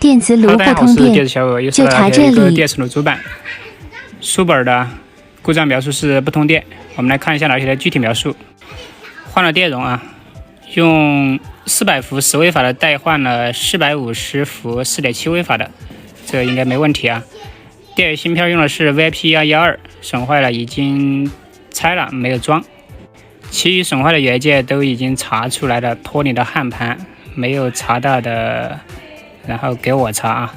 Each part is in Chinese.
电磁炉不通电，就查这里。电磁炉主板，书本的故障描述是不通电。我们来看一下老铁的具体描述。换了电容啊，用400伏10微法的代换了450伏4.7微法的，这个应该没问题啊。电芯片用的是 VIP112，损坏了，已经拆了，没有装。其余损坏的元件都已经查出来了，脱离了焊盘，没有查到的，然后给我查啊。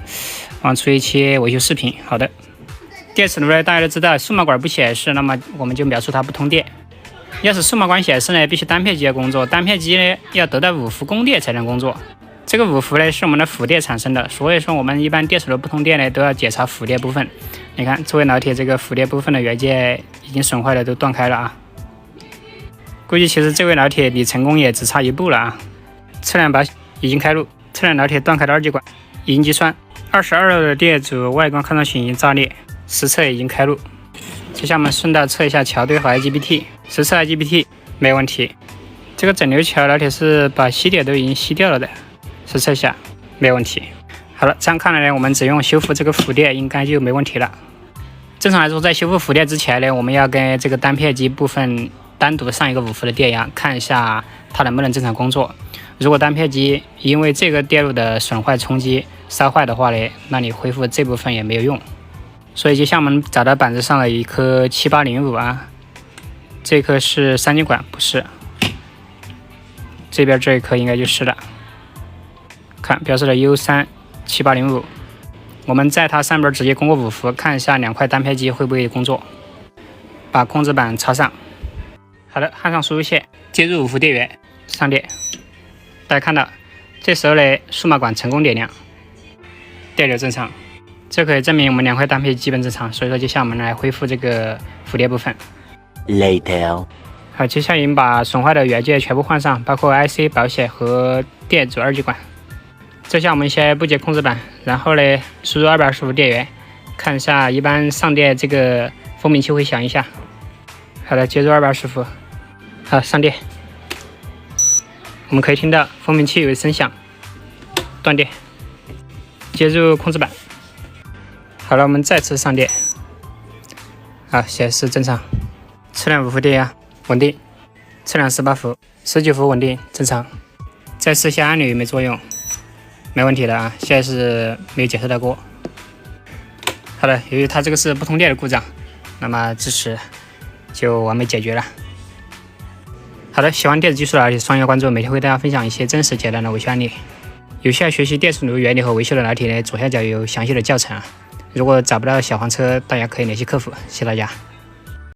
放出一期维修视频。好的，电磁炉呢，大家都知道，数码管不显示，那么我们就描述它不通电。要是数码管显示呢，必须单片机要工作，单片机呢要得到5伏供电才能工作。这个5伏呢是我们的负电产生的，所以说我们一般电磁炉不通电呢都要检查负电部分。你看，作为老铁这个负电部分的元件已经损坏了，都断开了啊。估计其实这位老铁离成功也只差一步了啊。测量宝已经开路，测量老铁断开的二极管已经计算，22路的电阻外观看上去已经炸裂，实测已经开路。接下来我们顺道测一下桥堆和 IGBT， 实测 IGBT 没问题。这个整流桥老铁是把吸点都已经吸掉了的，实测一下没问题。好了，这样看来呢，我们只用修复这个负电应该就没问题了。正常来说，在修复负电之前呢，我们要跟这个单片机部分单独上一个5伏的电压，看一下它能不能正常工作。如果单片机因为这个电路的损坏冲击烧坏的话呢，那你恢复这部分也没有用。所以就像我们找到板子上的一颗7805啊，这颗是3极管，不是，这边这一颗应该就是了。看标示的 U37805，我们在它上边直接通过5伏，看一下2块单片机会不会工作。把控制板插上。好的，焊上输入线，接入5伏电源，上电。大家看到，这时候呢，数码管成功点亮，电流正常，这可以证明我们2块单片基本正常。所以说，接下来我们来恢复这个负电部分。Later。好，接下来我们把损坏的元件全部换上，包括 IC、保险和电阻二极管。这下我们先不接控制板，然后呢，输入220伏电源，看一下，一般上电这个蜂鸣器会响一下。好的，接入220伏，好，上电。我们可以听到蜂鸣器有声响，断电。接入控制板。好了，我们再次上电。好，显示正常。测量5伏电压，稳定。测量18伏，19伏稳定，正常。再试一下按钮有没有作用，没问题的啊。现在是没有检测到过。好的，由于它这个是不通电的故障，那么至此就完美解决了。好的，喜欢电子技术的老铁双击关注，每天为大家分享一些真实简单的维修案例。有需要学习电磁炉原理和维修的老铁呢，左下角有详细的教程啊。如果找不到小黄车，大家可以联系客服。谢谢大家。